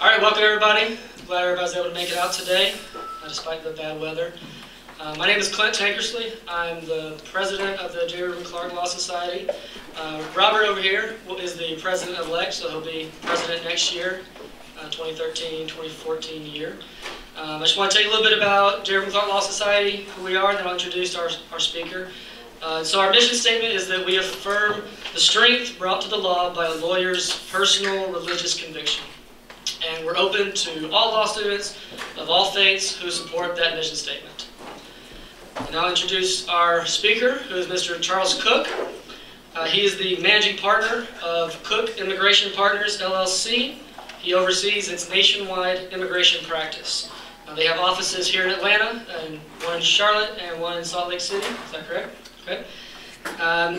All right, welcome everybody. Glad everybody's able to make it out today, despite the bad weather. My name is Clint Tankersley. I'm the president of the J. Reuben Clark Law Society. Robert over here is the president-elect, so he'll be president next year, 2013-2014 year. I just want to tell you a little bit about J. Reuben Clark Law Society, who we are, and then I'll introduce our speaker. So our mission statement is that we affirm the strength brought to the law by a lawyer's personal religious conviction. And we're open to all law students of all faiths who support that mission statement. And I'll introduce our speaker, who is Mr. Charles Kuck. He is the managing partner of Kuck Immigration Partners, LLC. He oversees its nationwide immigration practice. They have offices here in Atlanta, and one in Charlotte, and one in Salt Lake City. Is that correct? Okay.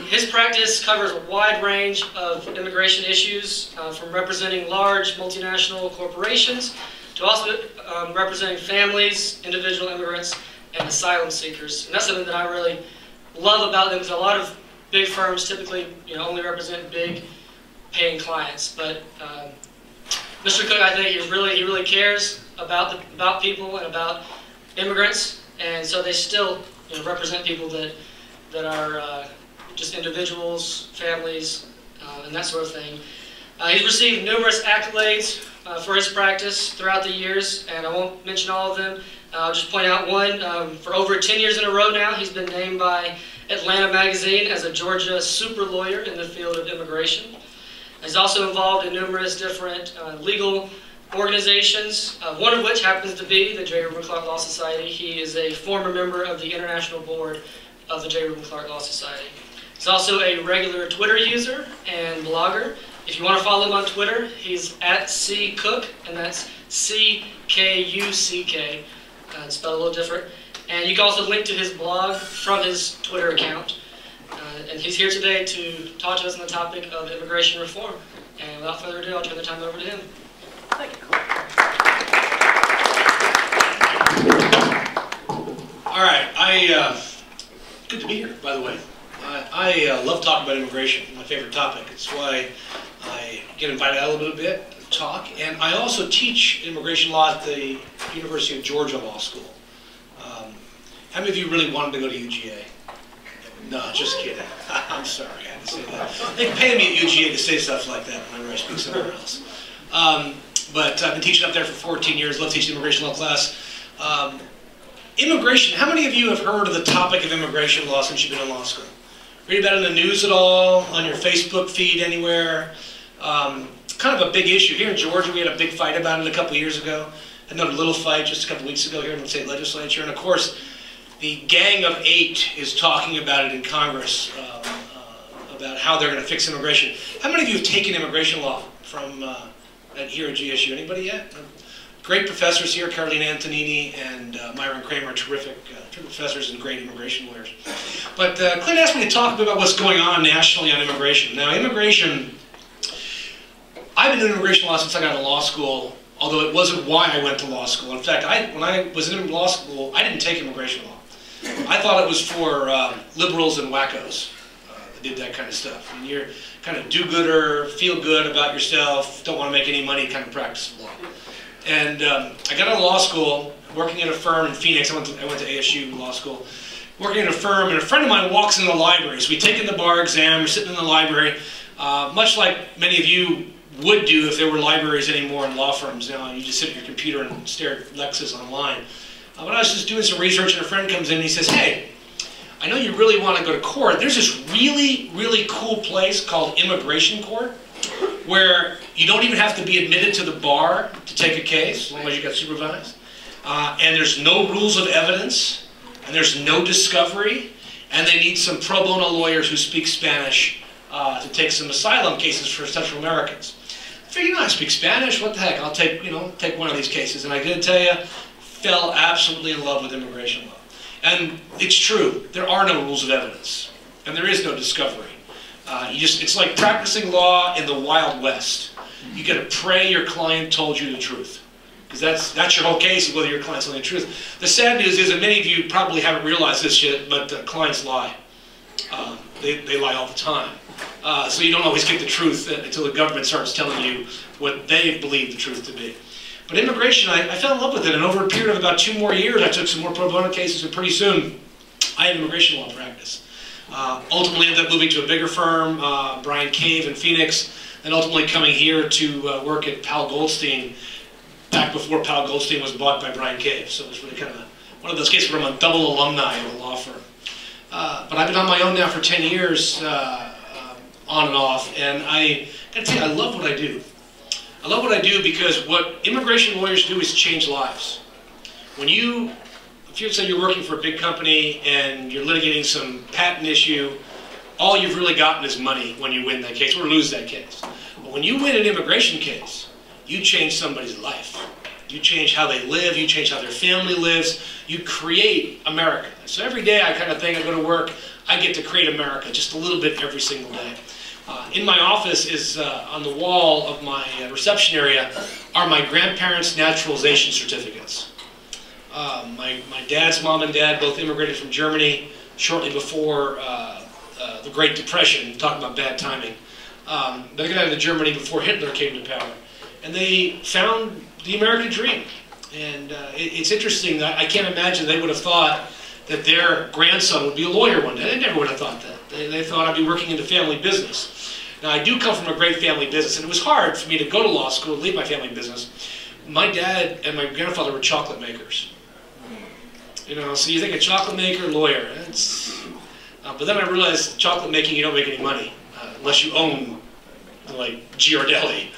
His practice covers a wide range of immigration issues, from representing large multinational corporations to also representing families, individual immigrants, and asylum seekers. And that's something that I really love about them, because a lot of big firms typically, only represent big paying clients. But Mr. Kuck, I think he really cares about people and about immigrants, and so they still represent people that are just individuals, families, and that sort of thing. He's received numerous accolades for his practice throughout the years, and I won't mention all of them. I'll just point out one. For over 10 years in a row now, he's been named by Atlanta Magazine as a Georgia super lawyer in the field of immigration. He's also involved in numerous different legal organizations, one of which happens to be the J. Reuben Clark Law Society. He is a former member of the International Board of the J. Reuben Clark Law Society. He's also a regular Twitter user and blogger. If you want to follow him on Twitter, he's at @ckuck, and that's C-K-U-C-K, spelled a little different. And you can also link to his blog from his Twitter account. And he's here today to talk to us on the topic of immigration reform. And without further ado, I'll turn the time over to him. Thank you. All right, good to be here, by the way. I love talking about immigration, my favorite topic. It's why I get invited out a little bit to talk. And I also teach immigration law at the University of Georgia Law School. How many of you really wanted to go to UGA? No, just kidding. I'm sorry, I had to say that. They pay me at UGA to say stuff like that whenever I speak somewhere else. But I've been teaching up there for 14 years, love teaching immigration law class. Immigration, how many of you have heard of the topic of immigration law since you've been in law school? Read about it in the news at all, on your Facebook feed, anywhere? It's kind of a big issue. Here in Georgia, we had a big fight about it a couple years ago. Another little fight just a couple weeks ago here in the state legislature. And of course, the Gang of Eight is talking about it in Congress, about how they're going to fix immigration. How many of you have taken immigration law from here at GSU? Anybody yet? Great professors here, Caroline Antonini and Myron Kramer, terrific professors and great immigration lawyers. But Clint asked me to talk a bit about what's going on nationally on immigration. Now, immigration, I've been in immigration law since I got to law school, although it wasn't why I went to law school. In fact, when I was in law school, I didn't take immigration law. I thought it was for liberals and wackos that did that kind of stuff. And you're kind of do-gooder, feel good about yourself, don't want to make any money kind of practice of law. And I got out of law school, working in a firm in Phoenix. I went to ASU law school, working in a firm, and a friend of mine walks in the library. So we'd taken the bar exam, we're sitting in the library, much like many of you would do if there were libraries anymore in law firms now. You just sit at your computer and stare at Lexis online. But I was just doing some research, and a friend comes in and he says, "Hey, I know you really want to go to court. There's this really, really cool place called immigration court, where you don't even have to be admitted to the bar to take a case, as long as you got supervised. And there's no rules of evidence, and there's no discovery, and they need some pro bono lawyers who speak Spanish to take some asylum cases for Central Americans." I figured, I speak Spanish, what the heck, I'll take, take one of these cases. And I did tell you, fell absolutely in love with immigration law. And it's true, there are no rules of evidence, and there is no discovery. It's like practicing law in the Wild West. You got to pray your client told you the truth, because that's your whole case, whether your client's telling the truth. The sad news is that many of you probably haven't realized this yet, but clients lie. They lie all the time. So you don't always get the truth until the government starts telling you what they believe the truth to be. But immigration, I fell in love with it, and over a period of about 2 more years, I took some more pro bono cases, and pretty soon, I had immigration law practice. Ultimately ended up moving to a bigger firm, Brian Cave in Phoenix, and ultimately coming here to work at Powell Goldstein, back before Powell Goldstein was bought by Brian Cave. So it was really kind of one of those cases where I'm a double alumni of a law firm. But I've been on my own now for 10 years, on and off, and I gotta tell you, I love what I do. I love what I do because what immigration lawyers do is change lives. If you say you're working for a big company and you're litigating some patent issue, all you've really gotten is money when you win that case or lose that case. But when you win an immigration case, you change somebody's life. You change how they live, you change how their family lives, you create America. So every day I kind of think I go to work, I get to create America just a little bit every single day. In my office is, on the wall of my reception area, are my grandparents' naturalization certificates. My dad's mom and dad both immigrated from Germany shortly before the Great Depression, talking about bad timing. They got out of Germany before Hitler came to power. And they found the American dream. And it's interesting, I can't imagine they would have thought that their grandson would be a lawyer one day. They never would have thought that. They thought I'd be working in the family business. Now, I do come from a great family business, and it was hard for me to go to law school and leave my family business. My dad and my grandfather were chocolate makers. You know, so you think a chocolate maker, lawyer. But then I realized chocolate making, you don't make any money unless you own, like, Giardelli.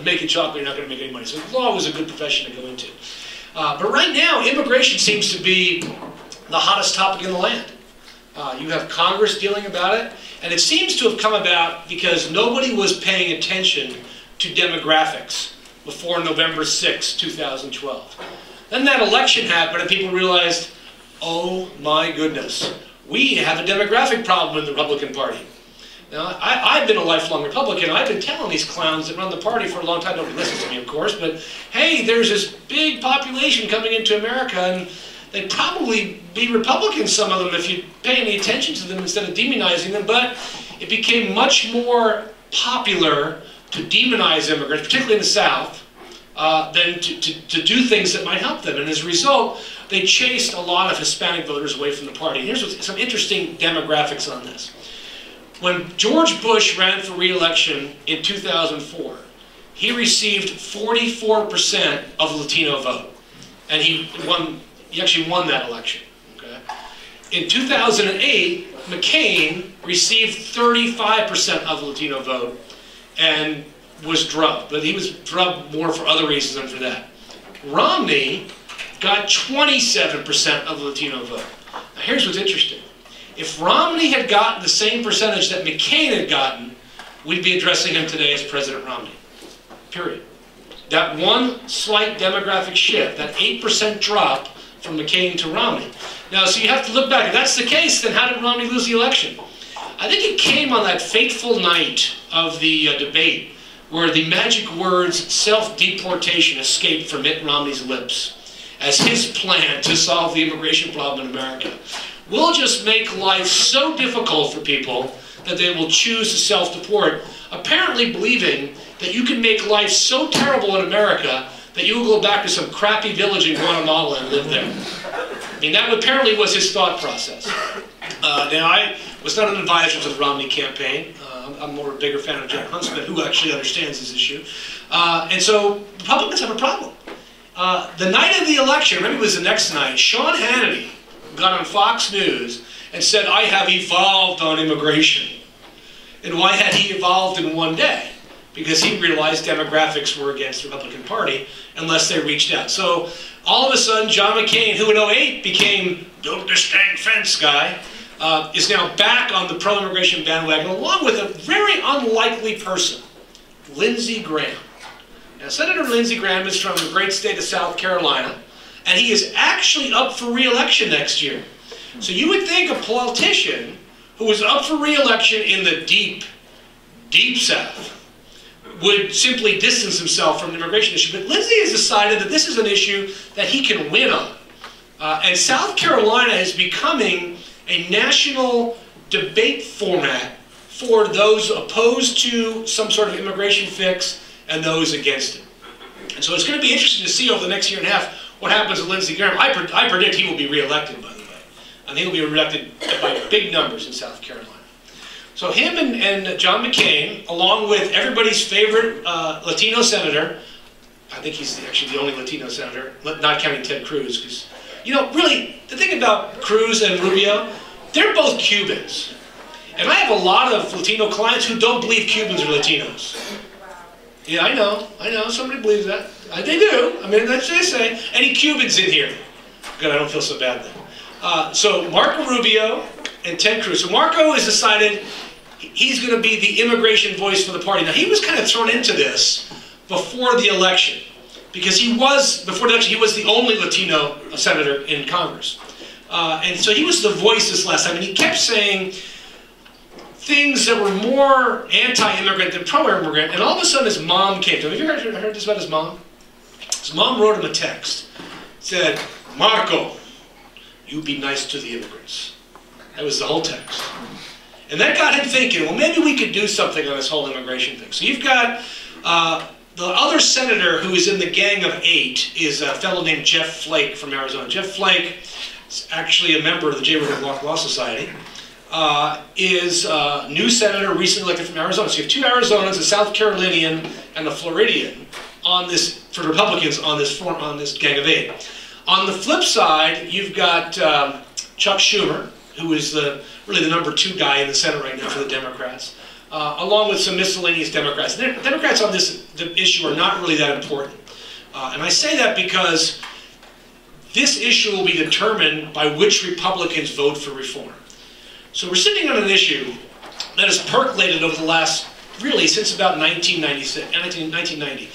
Making chocolate, you're not going to make any money. So law was a good profession to go into. But right now, immigration seems to be the hottest topic in the land. You have Congress dealing about it, and it seems to have come about because nobody was paying attention to demographics before November 6, 2012. Then that election happened and people realized, oh my goodness, we have a demographic problem in the Republican Party. Now, I've been a lifelong Republican. I've been telling these clowns that run the party for a long time, don't listen to me, of course, but hey, there's this big population coming into America, and they'd probably be Republicans, some of them, if you pay any attention to them instead of demonizing them. But it became much more popular to demonize immigrants, particularly in the South, than to do things that might help them. And as a result, they chased a lot of Hispanic voters away from the party. And here's some interesting demographics on this. When George Bush ran for re-election in 2004, he received 44% of the Latino vote. And he actually won that election. Okay? In 2008, McCain received 35% of the Latino vote and was drubbed. But he was drubbed more for other reasons than for that. Romney got 27% of the Latino vote. Now here's what's interesting. If Romney had gotten the same percentage that McCain had gotten, we'd be addressing him today as President Romney. Period. That one slight demographic shift, that 8% drop from McCain to Romney. Now, so you have to look back. If that's the case, then how did Romney lose the election? I think it came on that fateful night of the debate where the magic words self-deportation escaped from Mitt Romney's lips as his plan to solve the immigration problem in America. We'll just make life so difficult for people that they will choose to self-deport, apparently believing that you can make life so terrible in America that you will go back to some crappy village in Guatemala and live there. I mean, that apparently was his thought process. Now, I was not an advisor to the Romney campaign. I'm more a bigger fan of Jack Huntsman, who actually understands this issue. And so Republicans have a problem. The night of the election, maybe it was the next night, Sean Hannity got on Fox News and said, I have evolved on immigration. And why had he evolved in one day? Because he realized demographics were against the Republican Party unless they reached out. So all of a sudden, John McCain, who in 2008 became build this dang fence guy, is now back on the pro-immigration bandwagon, along with a very unlikely person, Lindsey Graham. Now, Senator Lindsey Graham is from the great state of South Carolina, and he is actually up for re-election next year. So you would think a politician who was up for re-election in the deep, deep South would simply distance himself from the immigration issue. But Lindsey has decided that this is an issue that he can win on. And South Carolina is becoming a national debate format for those opposed to some sort of immigration fix and those against it. And so it's going to be interesting to see over the next year and a half what happens with Lindsey Graham. I predict he will be reelected, by the way. And he will be reelected by big numbers in South Carolina. So him and John McCain, along with everybody's favorite Latino senator, I think he's actually the only Latino senator, not counting Ted Cruz, because, you know, really, the thing about Cruz and Rubio, they're both Cubans. And I have a lot of Latino clients who don't believe Cubans are Latinos. Yeah, I know, somebody believes that. They do, I mean, that's what they say. Any Cubans in here? Good, I don't feel so bad then. So Marco Rubio and Ted Cruz. So Marco has decided he's going to be the immigration voice for the party. Now, he was kind of thrown into this before the election, because before the election, he was the only Latino senator in Congress. And so he was the voice this last time, and he kept saying things that were more anti-immigrant than pro-immigrant, and all of a sudden his mom came to him. Have you heard this about his mom? His mom wrote him a text. It said, "Marco, you be nice to the immigrants." That was the whole text. And that got him thinking, well, maybe we could do something on this whole immigration thing. So you've got the other senator who is in the Gang of 8 is a fellow named Jeff Flake from Arizona. Jeff Flake is actually a member of the J. Reuben Block Law Society. Is a new senator recently elected from Arizona. So you have two Arizonans, a South Carolinian and a Floridian, on this, for Republicans, on this Gang of 8. On the flip side, you've got Chuck Schumer, who is really the #2 guy in the Senate right now for the Democrats, along with some miscellaneous Democrats. The Democrats on the issue are not really that important. And I say that because this issue will be determined by which Republicans vote for reform. So we're sitting on an issue that has percolated over the last, really, since about 1990.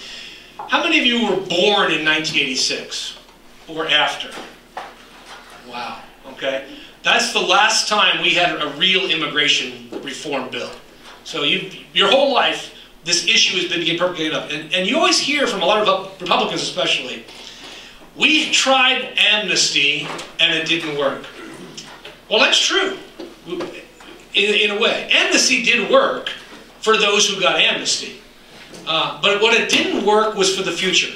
How many of you were born in 1986 or after? Wow, okay. That's the last time we had a real immigration reform bill. So your whole life, this issue has been percolated up. And you always hear from a lot of Republicans especially, we tried amnesty and it didn't work. Well, that's true. In a way. Amnesty did work for those who got amnesty. But what it didn't work was for the future.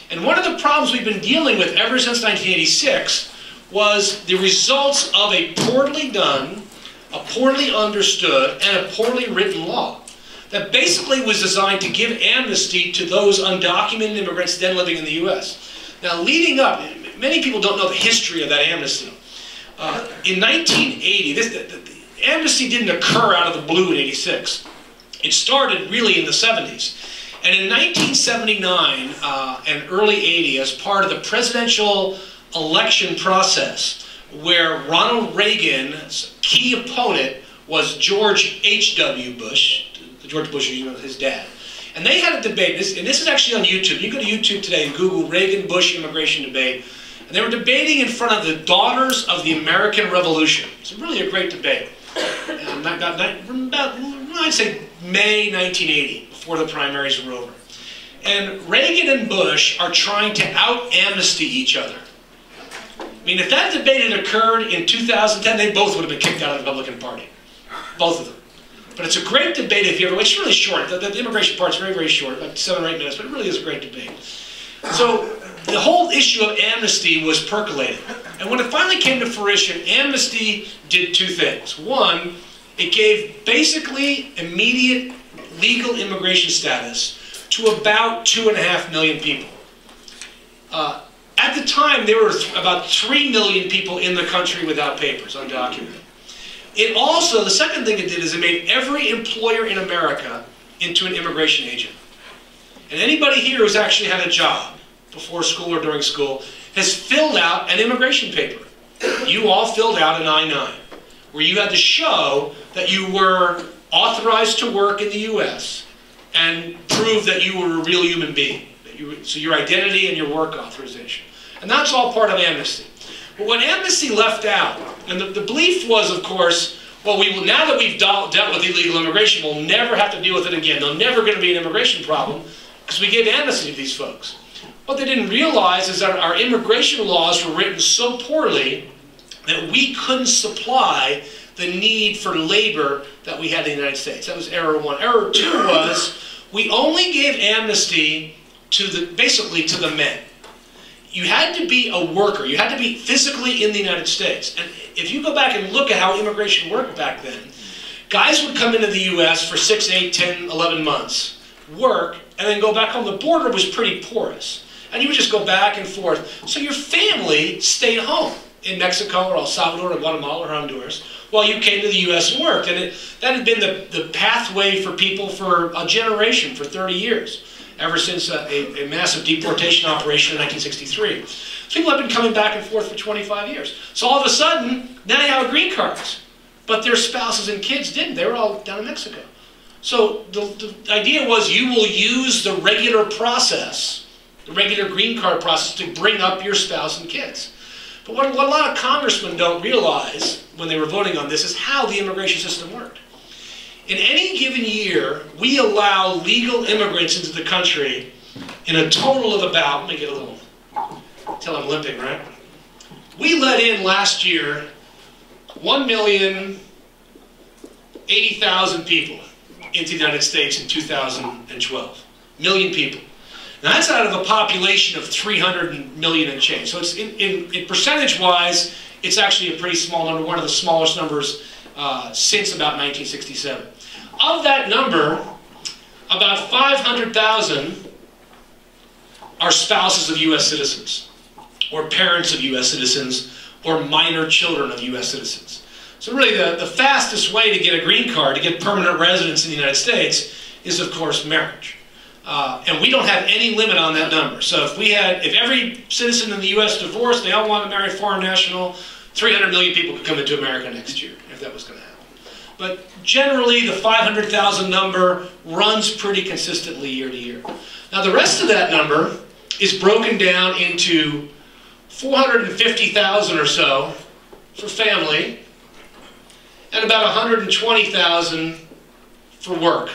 And one of the problems we've been dealing with ever since 1986 was the results of a poorly done, a poorly understood, and a poorly written law that basically was designed to give amnesty to those undocumented immigrants then living in the U.S. Now, leading up, many people don't know the history of that amnesty. In 1980, the amnesty didn't occur out of the blue in 86. It started really in the 70s. And in 1979 and early 80, as part of the presidential election process, where Ronald Reagan's key opponent was George H.W. Bush, George Bush, you know, his dad. And they had a debate, and this is actually on YouTube. You go to YouTube today and Google Reagan-Bush immigration debate. And they were debating in front of the Daughters of the American Revolution. It's really a great debate. And that got about, I'd say, May 1980, before the primaries were over. And Reagan and Bush are trying to out-amnesty each other. I mean, if that debate had occurred in 2010, they both would have been kicked out of the Republican Party. Both of them. But it's a great debate if you ever, it's really short. The immigration part's very, very short, like 7 or 8 minutes, but it really is a great debate. So the whole issue of amnesty was percolating. And when it finally came to fruition, amnesty did two things. One, it gave basically immediate legal immigration status to about 2.5 million people. At the time, there were about 3 million people in the country without papers, undocumented. It also, the second thing it did is it made every employer in America into an immigration agent. And anybody here who's actually had a job before school or during school has filled out an immigration paper. You all filled out an I-9, where you had to show that you were authorized to work in the U.S. and prove that you were a real human being. So your identity and your work authorization. And that's all part of amnesty. But what amnesty left out, and the belief was, of course, well, now that we've dealt with illegal immigration, we'll never have to deal with it again. There's never going to be an immigration problem because we gave amnesty to these folks. What they didn't realize is that our immigration laws were written so poorly that we couldn't supply the need for labor that we had in the United States. That was error one. Error two was we only gave amnesty to basically to the men. You had to be a worker. You had to be physically in the United States. And if you go back and look at how immigration worked back then, guys would come into the U.S. for 6, 8, 10, 11 months, work, and then go back home. The border was pretty porous. And you would just go back and forth. So your family stayed home in Mexico or El Salvador or Guatemala or Honduras while you came to the U.S. and worked. And that had been the pathway for people for a generation, for 30 years, ever since a massive deportation operation in 1963. People have been coming back and forth for 25 years. So all of a sudden, now they have green cards. But their spouses and kids didn't. They were all down in Mexico. So the idea was you will use the regular process, the regular green card process, to bring up your spouse and kids. But what a lot of congressmen don't realize when they were voting on this is how the immigration system worked. In any given year, we allow legal immigrants into the country in a total of about, let me get a little, until I'm limping, right? We let in last year 1,080,000 people into the United States in 2012. Million people. Now that's out of a population of 300 million and change. So it's in percentage-wise, it's actually a pretty small number, one of the smallest numbers since about 1967. Of that number, about 500,000 are spouses of U.S. citizens, or parents of U.S. citizens, or minor children of U.S. citizens. So really the fastest way to get a green card, to get permanent residence in the United States, is of course marriage. And we don't have any limit on that number. So if every citizen in the U.S. divorced, they all want to marry a foreign national, 300 million people could come into America next year, if that was going to happen. But generally, the 500,000 number runs pretty consistently year to year. Now, the rest of that number is broken down into 450,000 or so for family, and about 120,000 for work.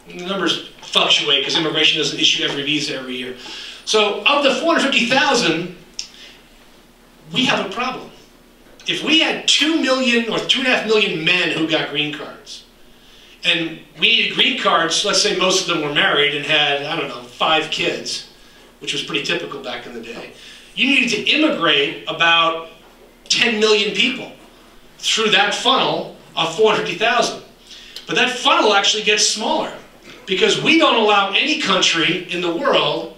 And the numbers fluctuate because immigration doesn't issue every visa every year. So of the 450,000, we have a problem. If we had 2 million or 2.5 million men who got green cards, and we needed green cards, let's say most of them were married and had, I don't know, 5 kids, which was pretty typical back in the day, you needed to immigrate about 10 million people through that funnel of 450,000. But that funnel actually gets smaller because we don't allow any country in the world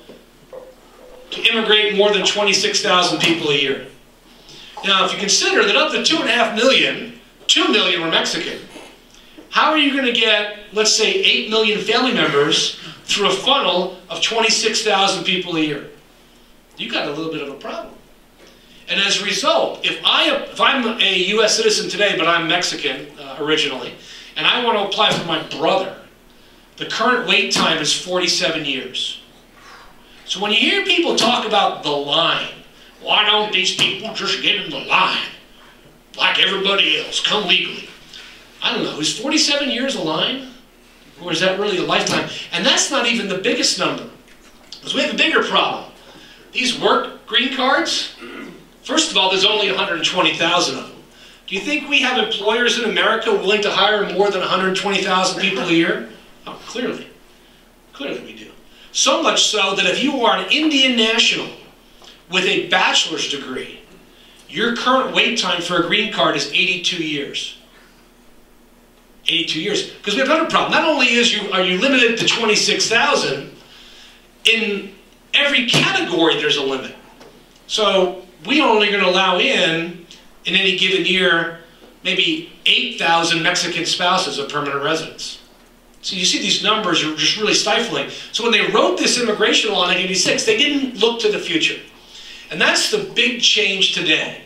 to immigrate more than 26,000 people a year. Now, if you consider that of the 2.5 million, 2 million were Mexican, how are you going to get, let's say, 8 million family members through a funnel of 26,000 people a year? You've got a little bit of a problem. And as a result, if I'm a U.S. citizen today, but I'm Mexican originally, and I want to apply for my brother, the current wait time is 47 years. So when you hear people talk about the line, why don't these people just get in the line like everybody else, come legally? I don't know, is 47 years a line? Or is that really a lifetime? And that's not even the biggest number. Because we have a bigger problem. These work green cards, first of all, there's only 120,000 of them. Do you think we have employers in America willing to hire more than 120,000 people a year? Oh, clearly. Clearly we do. So much so that if you are an Indian national with a bachelor's degree, your current wait time for a green card is 82 years. 82 years. Because we have another problem. Not only are you limited to 26,000, in every category there's a limit. So we are only going to allow in any given year, maybe 8,000 Mexican spouses of permanent residents. So you see these numbers are just really stifling. So when they wrote this immigration law in 1986, they didn't look to the future. And that's the big change today.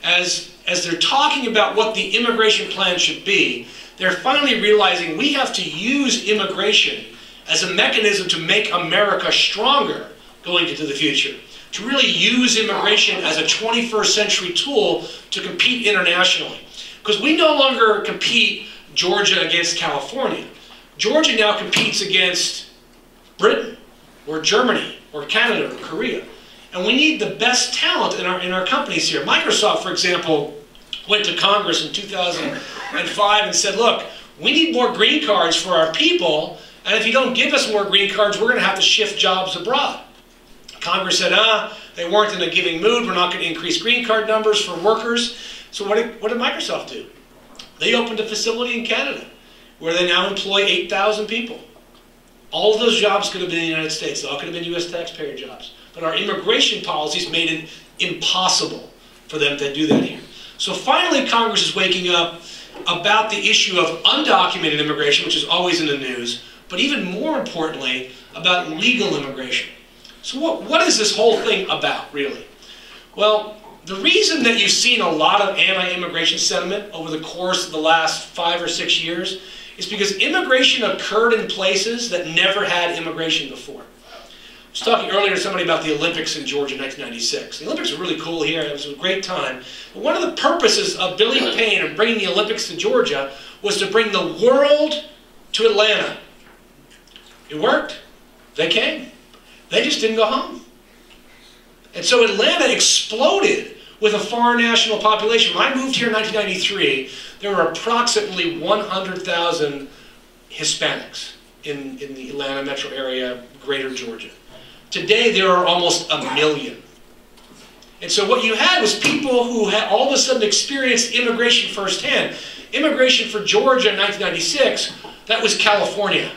As they're talking about what the immigration plan should be, they're finally realizing we have to use immigration as a mechanism to make America stronger going into the future. To really use immigration as a 21st century tool to compete internationally. Because we no longer compete Georgia against California. Georgia now competes against Britain, or Germany, or Canada, or Korea. And we need the best talent in our companies here. Microsoft, for example, went to Congress in 2005 and said, look, we need more green cards for our people, and if you don't give us more green cards, we're going to have to shift jobs abroad. Congress said, they weren't in a giving mood, we're not going to increase green card numbers for workers. So what did Microsoft do? They opened a facility in Canada where they now employ 8,000 people. All of those jobs could have been in the United States. They all could have been U.S. taxpayer jobs. But our immigration policies made it impossible for them to do that here. So finally, Congress is waking up about the issue of undocumented immigration, which is always in the news, but even more importantly, about legal immigration. So what is this whole thing about, really? Well, the reason that you've seen a lot of anti-immigration sentiment over the course of the last 5 or 6 years is because immigration occurred in places that never had immigration before. I was talking earlier to somebody about the Olympics in Georgia in 1996. The Olympics were really cool here. It was a great time. But one of the purposes of Billy Payne and bringing the Olympics to Georgia was to bring the world to Atlanta. It worked. They came. They just didn't go home. And so Atlanta exploded with a foreign national population. When I moved here in 1993, there were approximately 100,000 Hispanics in the Atlanta metro area, greater Georgia. Today, there are almost 1 million. And so what you had was people who had all of a sudden experienced immigration firsthand. Immigration for Georgia in 1996, that was California.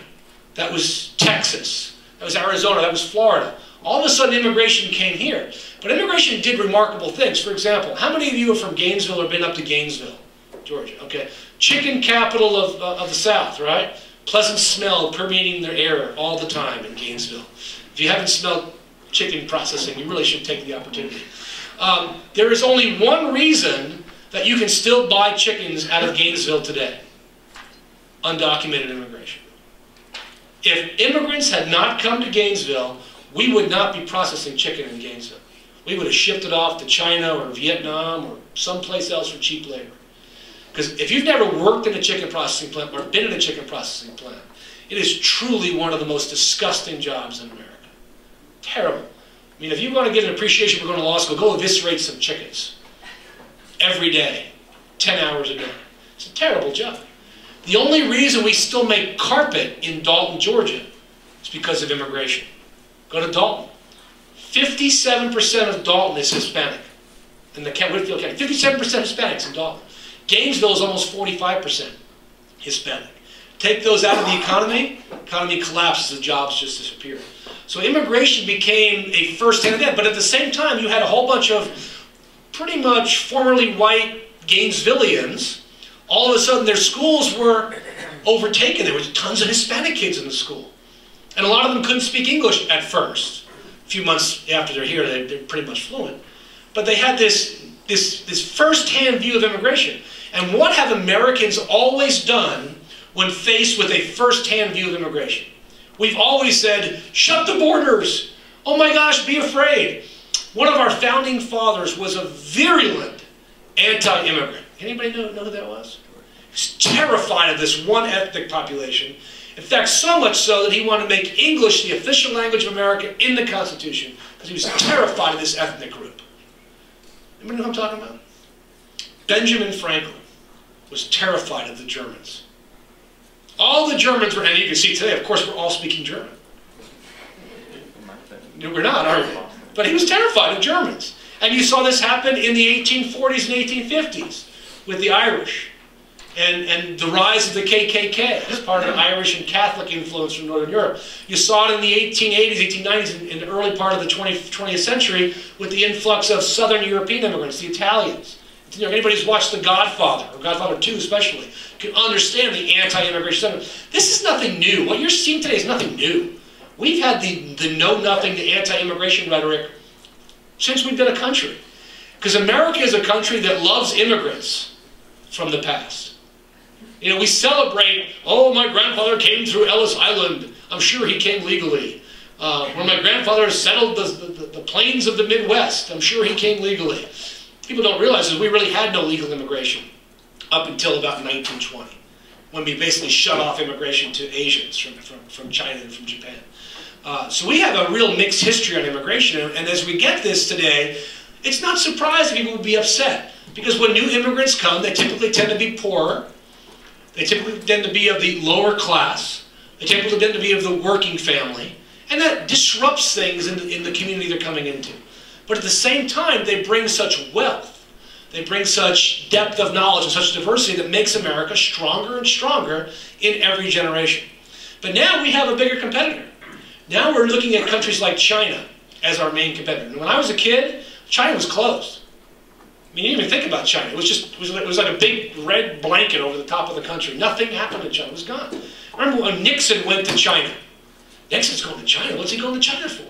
That was Texas. That was Arizona. That was Florida. All of a sudden, immigration came here. But immigration did remarkable things. For example, how many of you are from Gainesville or been up to Gainesville, Georgia? Okay. Chicken capital of the South, right? Pleasant smell permeating the air all the time in Gainesville. If you haven't smelled chicken processing, you really should take the opportunity. There is only one reason that you can still buy chickens out of Gainesville today. Undocumented immigration. If immigrants had not come to Gainesville, we would not be processing chicken in Gainesville. We would have shipped it off to China or Vietnam or someplace else for cheap labor. Because if you've never worked in a chicken processing plant or been in a chicken processing plant, it is truly one of the most disgusting jobs in America. Terrible. I mean, if you want to get an appreciation for going to law school, go eviscerate some chickens. Every day. 10 hours a day. It's a terrible job. The only reason we still make carpet in Dalton, Georgia is because of immigration. Go to Dalton. 57% of Dalton is Hispanic. In the Whitfield County. 57% Hispanics in Dalton. Gainesville is almost 45% Hispanic. Take those out of the economy collapses, the jobs just disappear. So immigration became a first-hand event, but at the same time, you had a whole bunch of pretty much formerly white Gainesvillians. All of a sudden, their schools were overtaken. There was tons of Hispanic kids in the school. And a lot of them couldn't speak English at first. A few months after they're here, they're pretty much fluent. But they had this first-hand view of immigration. And what have Americans always done when faced with a first-hand view of immigration? We've always said, shut the borders. Oh my gosh, be afraid. One of our founding fathers was a virulent anti-immigrant. Anybody know who that was? He was terrified of this one ethnic population. In fact, so much so that he wanted to make English the official language of America in the Constitution because he was terrified of this ethnic group. Anybody know who I'm talking about? Benjamin Franklin was terrified of the Germans. All the Germans were, and you can see today, of course, we're all speaking German. We're not, are we? But he was terrified of Germans. And you saw this happen in the 1840s and 1850s with the Irish and the rise of the KKK as part of the Irish and Catholic influence from Northern Europe. You saw it in the 1880s, 1890s, in the early part of the 20th century with the influx of Southern European immigrants, the Italians. You know, anybody who's watched The Godfather, or Godfather 2 especially, can understand the anti-immigration sentiment. This is nothing new. What you're seeing today is nothing new. We've had the know-nothing, the anti-immigration rhetoric since we've been a country. Because America is a country that loves immigrants from the past. You know, we celebrate, oh, my grandfather came through Ellis Island. I'm sure he came legally. When my grandfather settled the plains of the Midwest, I'm sure he came legally. People don't realize that we really had no legal immigration up until about 1920, when we basically shut off immigration to Asians from China and from Japan. So we have a real mixed history on immigration, and as we get this today, it's not surprising people would be upset. Because when new immigrants come, they typically tend to be poorer. They typically tend to be of the lower class. They typically tend to be of the working family. And that disrupts things in the community they're coming into. But at the same time, they bring such wealth. They bring such depth of knowledge and such diversity that makes America stronger and stronger in every generation. But now we have a bigger competitor. Now we're looking at countries like China as our main competitor. And when I was a kid, China was closed. I mean, you didn't even think about China. It was like a big red blanket over the top of the country. Nothing happened in China. It was gone. I remember when Nixon went to China. Nixon's going to China. What's he going to China for?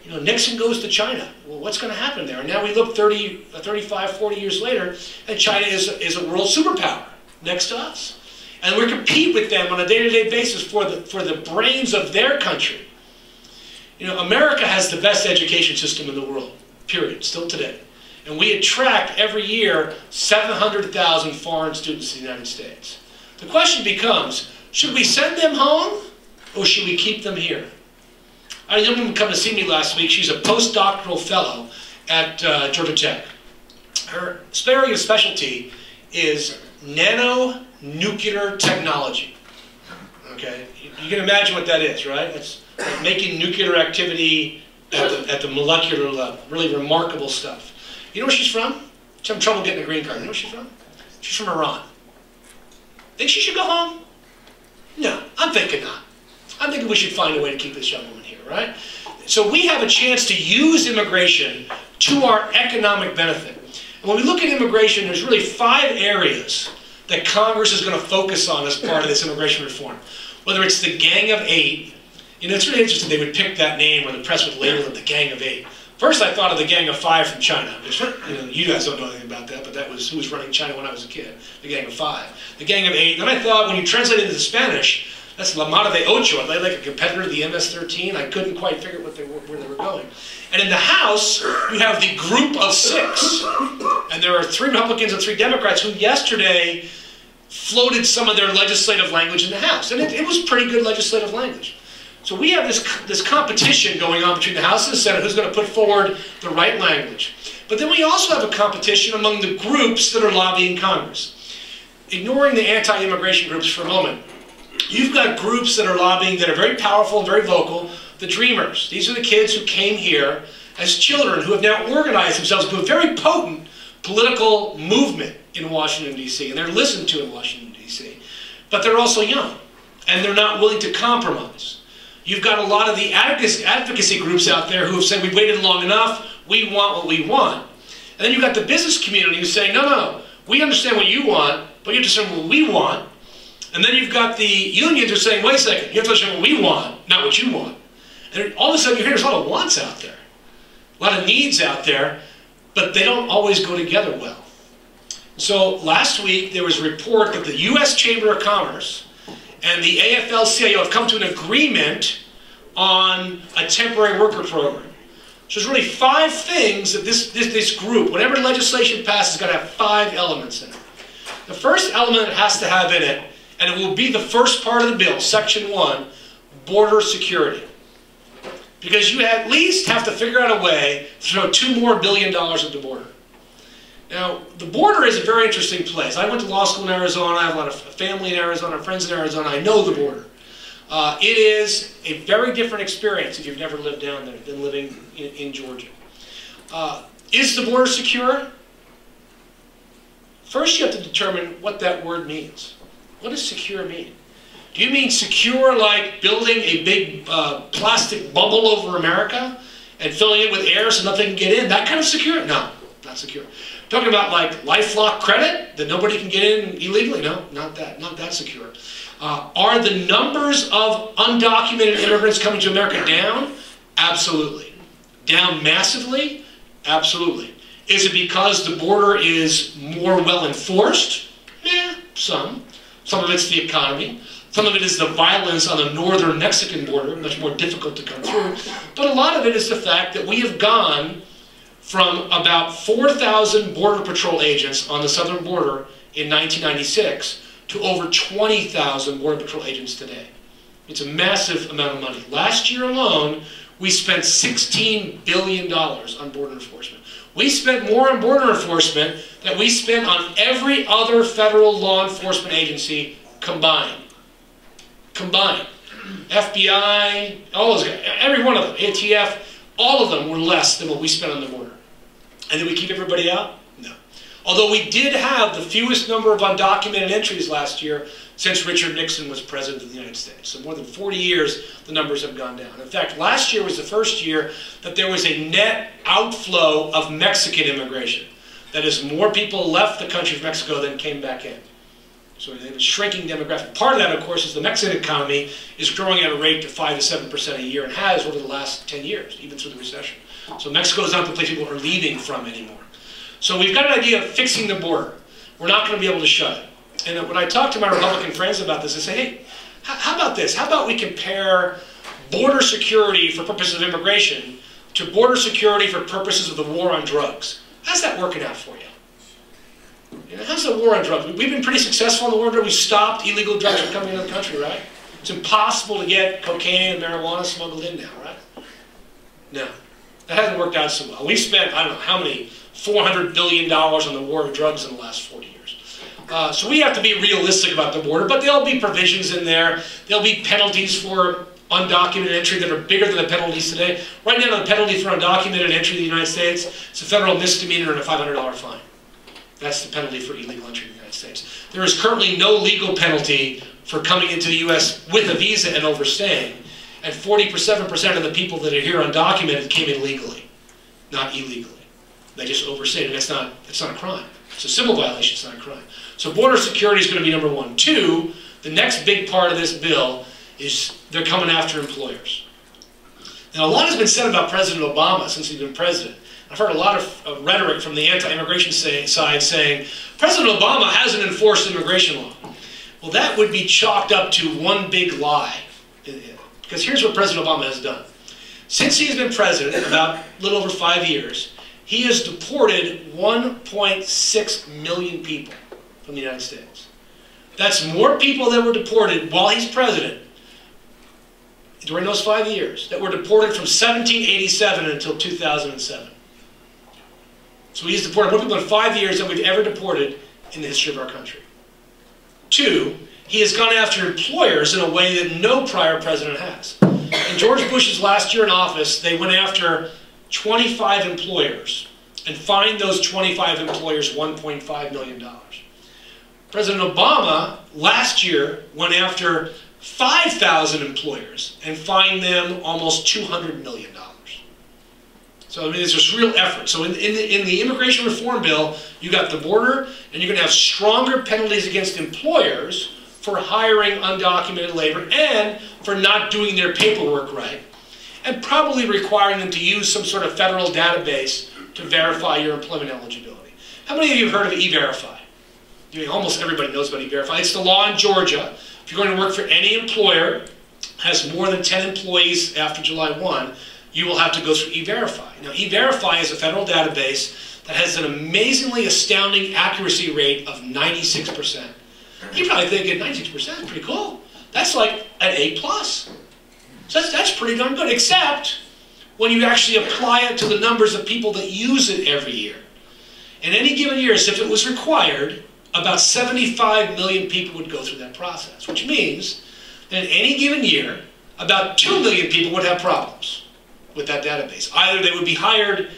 You know, Nixon goes to China. Well, what's going to happen there? And now we look 35, 40 years later, and China is a world superpower next to us. And we compete with them on a day-to-day basis for the brains of their country. You know, America has the best education system in the world, period, still today. And we attract every year 700,000 foreign students to the United States. The question becomes, should we send them home or should we keep them here? I had a young woman come to see me last week. She's a postdoctoral fellow at Georgia Tech. Her area of specialty is nano-nuclear technology. Okay? You can imagine what that is, right? It's making nuclear activity at the molecular level. Really remarkable stuff. You know where she's from? She's having trouble getting a green card. You know where she's from? She's from Iran. Think she should go home? No, I'm thinking not. I'm thinking we should find a way to keep this young woman here, right? So we have a chance to use immigration to our economic benefit. And when we look at immigration, there's really 5 areas that Congress is going to focus on as part of this immigration reform. Whether it's the Gang of 8, you know, it's really interesting they would pick that name, or the press would label it the Gang of 8. First, I thought of the Gang of 5 from China. Which, you know, you guys don't know anything about that, but that was who was running China when I was a kid. The Gang of 5. The Gang of 8. Then I thought, when you translate it into Spanish, that's La Mara de Ocho. They like a competitor of the MS-13. I couldn't quite figure out where they were going. And in the House, you have the Group of 6. And there are 3 Republicans and 3 Democrats who yesterday floated some of their legislative language in the House. And it was pretty good legislative language. So we have this competition going on between the House and the Senate, who's going to put forward the right language. But then we also have a competition among the groups that are lobbying Congress. Ignoring the anti-immigration groups for a moment, you've got groups that are lobbying that are very powerful and very vocal. The Dreamers. These are the kids who came here as children who have now organized themselves into a very potent political movement in Washington, D.C. And they're listened to in Washington, D.C. But they're also young, and they're not willing to compromise. You've got a lot of the advocacy groups out there who have said, we've waited long enough, we want what we want. And then you've got the business community who's saying, no, we understand what you want, but you have to understand what we want. And then you've got the unions who are saying, wait a second, you have to understand what we want, not what you want. And all of a sudden you hear there's a lot of wants out there, a lot of needs out there, but they don't always go together well. So last week there was a report that the U.S. Chamber of Commerce and the AFL-CIO have come to an agreement on a temporary worker program. So there's really 5 things that this group, whatever legislation passes, is going to have 5 elements in it. The first element it has to have in it, and it will be the first part of the bill, Section 1, border security. Because you at least have to figure out a way to throw $2 more billion at the border. Now, the border is a very interesting place. I went to law school in Arizona. I have a lot of family in Arizona, friends in Arizona. I know the border. It is a very different experience if you've never lived down there than living in Georgia. Is the border secure? First, you have to determine what that word means. What does secure mean? Do you mean secure like building a big plastic bubble over America and filling it with air so nothing can get in? That kind of secure? No, not secure. Talking about like LifeLock credit, that nobody can get in illegally? No, not that secure. Are the numbers of undocumented immigrants coming to America down? Absolutely. Down massively? Absolutely. Is it because the border is more well enforced? Yeah, some. Some of it's the economy. Some of it is the violence on the northern Mexican border, much more difficult to come through. But a lot of it is the fact that we have gone from about 4,000 Border Patrol agents on the southern border in 1996 to over 20,000 Border Patrol agents today. It's a massive amount of money. Last year alone, we spent $16 billion on border enforcement. We spent more on border enforcement than we spent on every other federal law enforcement agency combined. Combined. FBI, all those, every one of them, ATF, all of them were less than what we spent on the border. And did we keep everybody out? No. Although we did have the fewest number of undocumented entries last year since Richard Nixon was president of the United States. So more than 40 years, the numbers have gone down. In fact, last year was the first year that there was a net outflow of Mexican immigration. That is, more people left the country of Mexico than came back in. So it was shrinking demographic. Part of that, of course, is the Mexican economy is growing at a rate of 5 to 7% a year and has over the last 10 years, even through the recession. So Mexico is not the place people are leaving from anymore. So we've got an idea of fixing the border. We're not going to be able to shut it. And when I talk to my Republican friends about this, I say, hey, how about this? How about we compare border security for purposes of immigration to border security for purposes of the war on drugs? How's that working out for you? You know, how's the war on drugs? We've been pretty successful in the war on drugs. We've stopped illegal drugs from coming into the country, right? It's impossible to get cocaine and marijuana smuggled in now, right? No. That hasn't worked out so well. We've spent, I don't know how many, $400 billion on the war of drugs in the last 40 years. So we have to be realistic about the border, but there'll be provisions in there. There'll be penalties for undocumented entry that are bigger than the penalties today. Right now, the penalty for undocumented entry to the United States is a federal misdemeanor and a $500 fine. That's the penalty for illegal entry in the United States. There is currently no legal penalty for coming into the U.S. with a visa and overstaying. And 47% of the people that are here undocumented came in legally, not illegally. They just overstayed, and it's not a crime. It's a civil violation, it's not a crime. So border security is going to be number one. Two, the next big part of this bill is they're coming after employers. Now, a lot has been said about President Obama since he's been president. I've heard a lot of rhetoric from the anti-immigration side saying, President Obama hasn't enforced immigration law. Well, that would be chalked up to one big lie. Because here's what President Obama has done. Since he's been president, about a little over 5 years, he has deported 1.6 million people from the United States. That's more people that were deported while he's president during those 5 years that were deported from 1787 until 2007. So he's deported more people in 5 years than we've ever deported in the history of our country. Two, he has gone after employers in a way that no prior president has. In George Bush's last year in office, they went after 25 employers and fined those 25 employers $1.5 million. President Obama last year went after 5,000 employers and fined them almost $200 million. So I mean, there's this real effort. So in the immigration reform bill, you got the border, and you're going to have stronger penalties against employers for hiring undocumented labor and for not doing their paperwork right, and probably requiring them to use some sort of federal database to verify your employment eligibility. How many of you have heard of E-Verify? I mean, almost everybody knows about E-Verify. It's the law in Georgia. If you're going to work for any employer has more than 10 employees after July 1, you will have to go through E-Verify. Now, E-Verify is a federal database that has an amazingly astounding accuracy rate of 96%. You're probably thinking, 96% is pretty cool. That's like an A+. So that's pretty darn good, except when you actually apply it to the numbers of people that use it every year. In any given year, as if it was required, about 75 million people would go through that process, which means that in any given year, about 2 million people would have problems with that database. Either they would be hired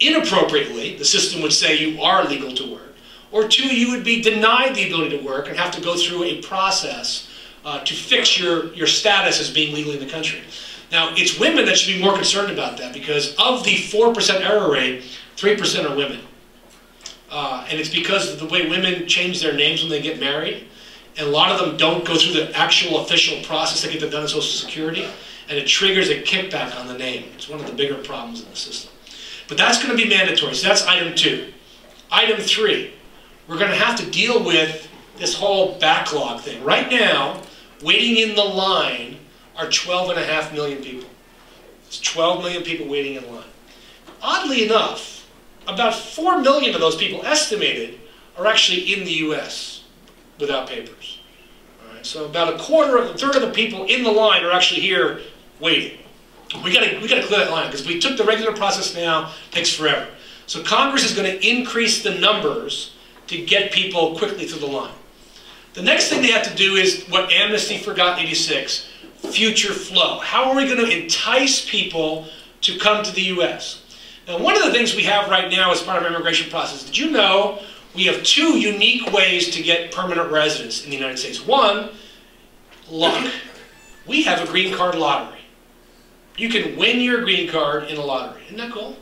inappropriately, the system would say you are legal to work, or two, you would be denied the ability to work and have to go through a process to fix your status as being legal in the country. Now, it's women that should be more concerned about that, because of the 4% error rate, 3% are women. And it's because of the way women change their names when they get married. And a lot of them don't go through the actual official process to get them done in Social Security. And it triggers a kickback on the name. It's one of the bigger problems in the system. But that's going to be mandatory. So that's item 2. Item 3, we're going to have to deal with this whole backlog thing. Right now, waiting in the line are 12.5 million people. It's 12 million people waiting in line. Oddly enough, about 4 million of those people estimated are actually in the U.S. without papers. All right, so about a third of the people in the line are actually here waiting. We gotta clear that line, because if we took the regular process now, it takes forever. So Congress is going to increase the numbers to get people quickly through the line. The next thing they have to do is what Amnesty forgot in '86, future flow. How are we going to entice people to come to the U.S.? Now, one of the things we have right now as part of our immigration process, did you know we have two unique ways to get permanent residence in the United States? One, luck. We have a green card lottery. You can win your green card in a lottery. Isn't that cool?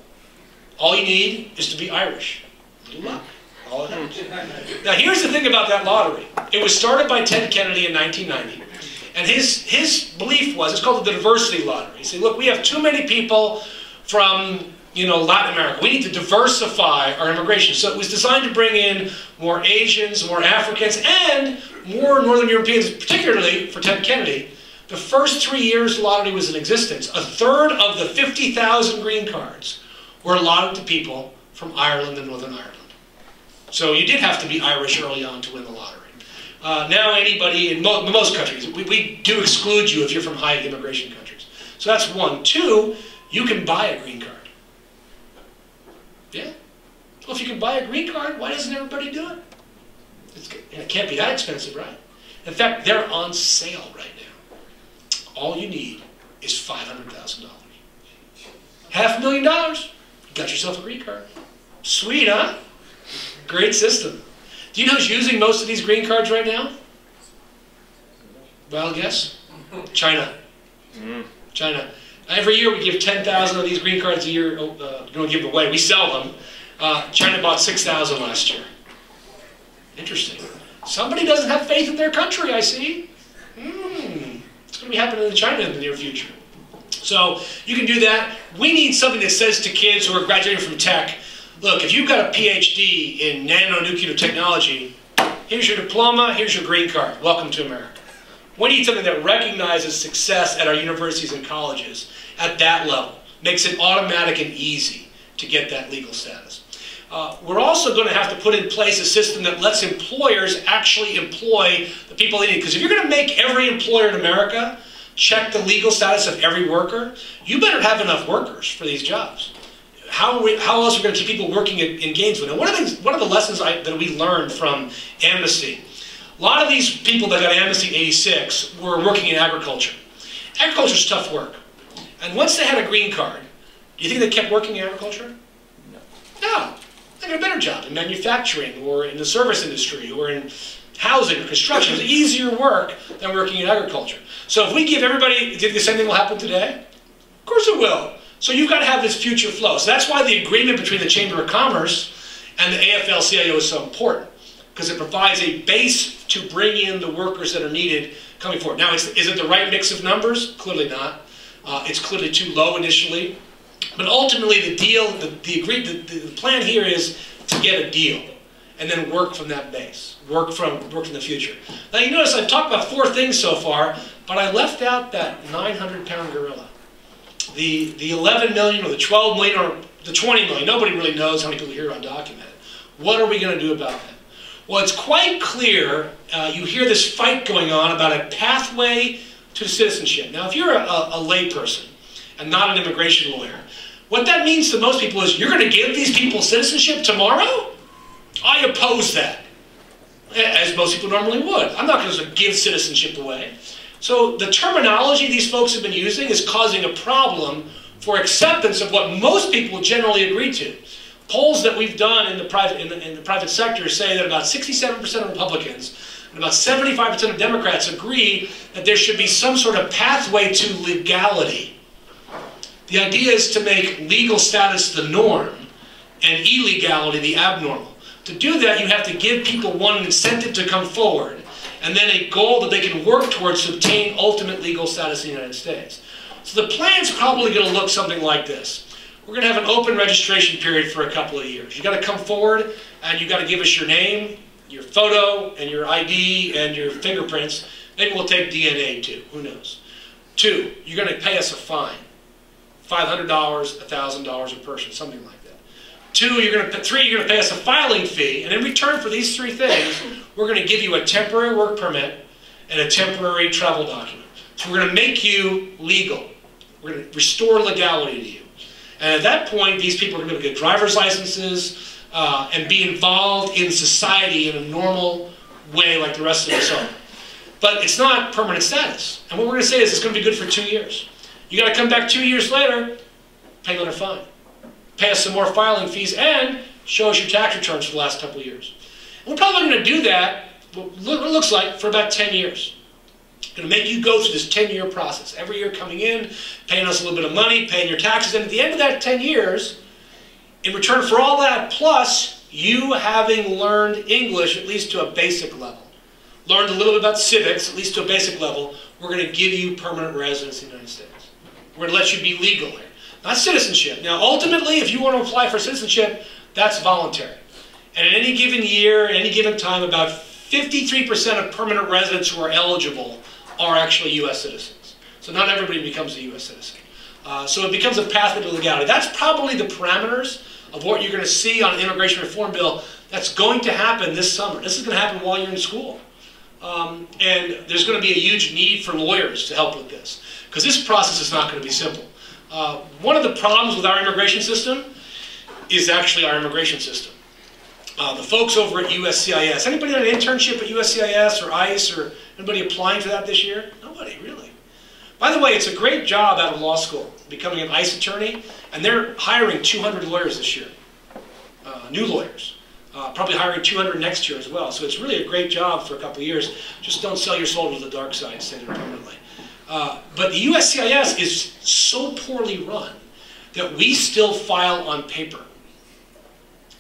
All you need is to be Irish. Good luck. All it is. Now, here's the thing about that lottery. It was started by Ted Kennedy in 1990. And his belief was, it's called the diversity lottery. He said, look, we have too many people from Latin America. We need to diversify our immigration. So it was designed to bring in more Asians, more Africans, and more Northern Europeans, particularly for Ted Kennedy. The first 3 years the lottery was in existence, a third of the 50,000 green cards were allotted to people from Ireland and Northern Ireland. So you did have to be Irish early on to win the lottery. Now anybody, in most countries, we do exclude you if you're from high immigration countries. So that's one. Two, you can buy a green card. Yeah? Well, if you can buy a green card, why doesn't everybody do it? It can't be that expensive, right? In fact, they're on sale right now. All you need is $500,000. $500,000, you got yourself a green card. Sweet, huh? Great system. Do you know who's using most of these green cards right now? Well, guess. China. China. Every year we give 10,000 of these green cards a year. Don't give away. We sell them. China bought 6,000 last year. Interesting. Somebody doesn't have faith in their country, I see. It's going to be happening in China in the near future. So you can do that. We need something that says to kids who are graduating from tech, look, if you've got a PhD in nanonuclear technology, here's your diploma, here's your green card. Welcome to America. We need something that recognizes success at our universities and colleges at that level. Makes it automatic and easy to get that legal status. We're also going to have to put in place a system that lets employers actually employ the people they need. Because if you're going to make every employer in America check the legal status of every worker, you better have enough workers for these jobs. How else are we going to keep people working in Gainesville? Now, one of the lessons that we learned from Amnesty, a lot of these people that got Amnesty in '86 were working in agriculture. Agriculture is tough work. And once they had a green card, do you think they kept working in agriculture? No. They got a better job in manufacturing or in the service industry or in housing or construction. It's easier work than working in agriculture. So if we give everybody, do you think the same thing will happen today? Of course it will. So you've got to have this future flow. So that's why the agreement between the Chamber of Commerce and the AFL-CIO is so important, because it provides a base to bring in the workers that are needed coming forward. Now, is it the right mix of numbers? Clearly not. It's clearly too low initially. But ultimately, the deal, the plan here is to get a deal and then work from that base, work from the future. Now, you notice I've talked about 4 things so far, but I left out that 900-pound gorilla. The 11 million or the 12 million or the 20 million, nobody really knows how many people here are undocumented. What are we going to do about that? Well, it's quite clear, you hear this fight going on about a pathway to citizenship. Now, if you're a layperson and not an immigration lawyer, what that means to most people is, you're going to give these people citizenship tomorrow? I oppose that, as most people normally would. I'm not going to give citizenship away. So the terminology these folks have been using is causing a problem for acceptance of what most people generally agree to. Polls that we've done in the private sector say that about 67% of Republicans and about 75% of Democrats agree that there should be some sort of pathway to legality. The idea is to make legal status the norm and illegality the abnormal. To do that, you have to give people one incentive to come forward, and then a goal that they can work towards to obtain ultimate legal status in the United States. So the plan's probably going to look something like this. We're going to have an open registration period for a couple of years. You've got to come forward, and you've got to give us your name, your photo, and your ID, and your fingerprints. Maybe we'll take DNA too. Who knows? 2, you're going to pay us a fine. $500, $1,000 a person, something like that. 3, you're going to pay us a filing fee, and in return for these 3 things, we're going to give you a temporary work permit and a temporary travel document. So we're going to make you legal. We're going to restore legality to you. And at that point, these people are going to get driver's licenses and be involved in society in a normal way like the rest of us are. But it's not permanent status. And what we're going to say is it's going to be good for 2 years. You got to come back 2 years later, pay another fine. Pay us some more filing fees and show us your tax returns for the last couple of years. And we're probably going to do that, what it looks like, for about 10 years. Going to make you go through this 10-year process. Every year coming in, paying us a little bit of money, paying your taxes. And at the end of that 10 years, in return for all that, plus you having learned English at least to a basic level, learned a little bit about civics, at least to a basic level, we're going to give you permanent residence in the United States. We're going to let you be legal here. Not citizenship. Now, ultimately, if you want to apply for citizenship, that's voluntary. And at any given year, at any given time, about 53% of permanent residents who are eligible are actually U.S. citizens. So not everybody becomes a U.S. citizen. So it becomes a pathway to legality. That's probably the parameters of what you're going to see on an immigration reform bill that's going to happen this summer. This is going to happen while you're in school. And there's going to be a huge need for lawyers to help with this, because this process is not going to be simple. One of the problems with our immigration system is actually our immigration system. The folks over at USCIS, anybody on an internship at USCIS or ICE or anybody applying for that this year? Nobody, really. By the way, it's a great job out of law school, becoming an ICE attorney, and they're hiring 200 lawyers this year, new lawyers. Probably hiring 200 next year as well. So it's really a great job for a couple of years. Just don't sell your soul to the dark side, stay there permanently. But the USCIS is so poorly run that we still file on paper.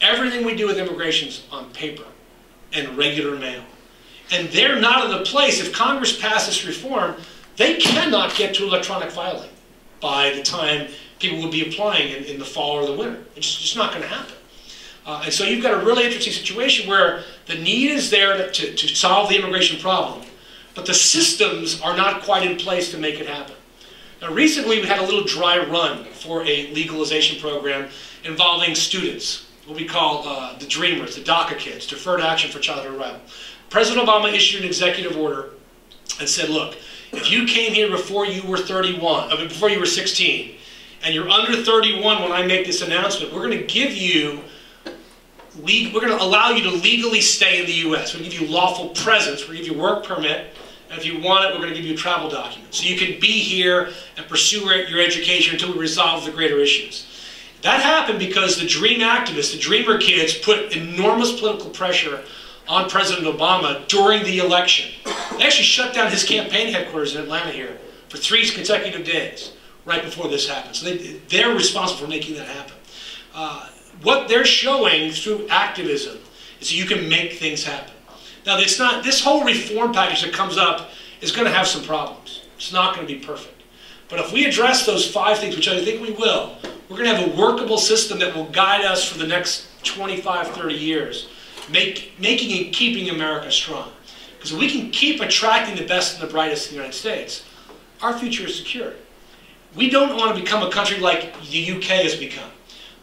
Everything we do with immigration is on paper and regular mail. And they're not in the place, if Congress passes reform, they cannot get to electronic filing by the time people will be applying in the fall or the winter. It's just not going to happen. And so you've got a really interesting situation where the need is there to solve the immigration problem, but the systems are not quite in place to make it happen. Now recently we had a little dry run for a legalization program involving students, what we call the Dreamers, the DACA kids, Deferred Action for Childhood Arrival. President Obama issued an executive order and said, look, if you came here before you were before you were 16, and you're under 31 when I make this announcement, we're going to give you, we're going to allow you to legally stay in the U.S. We're going to give you lawful presence, we're going to give you a work permit, and if you want it, we're going to give you a travel document. So you can be here and pursue your education until we resolve the greater issues. That happened because the Dream activists, the Dreamer kids, put enormous political pressure on President Obama during the election. They actually shut down his campaign headquarters in Atlanta here for 3 consecutive days right before this happened. So they're responsible for making that happen. What they're showing through activism is that you can make things happen. Now, it's not, this whole reform package that comes up is going to have some problems. It's not going to be perfect. But if we address those 5 things, which I think we will, we're going to have a workable system that will guide us for the next 25, 30 years, making and keeping America strong. Because if we can keep attracting the best and the brightest in the United States, our future is secure. We don't want to become a country like the UK has become.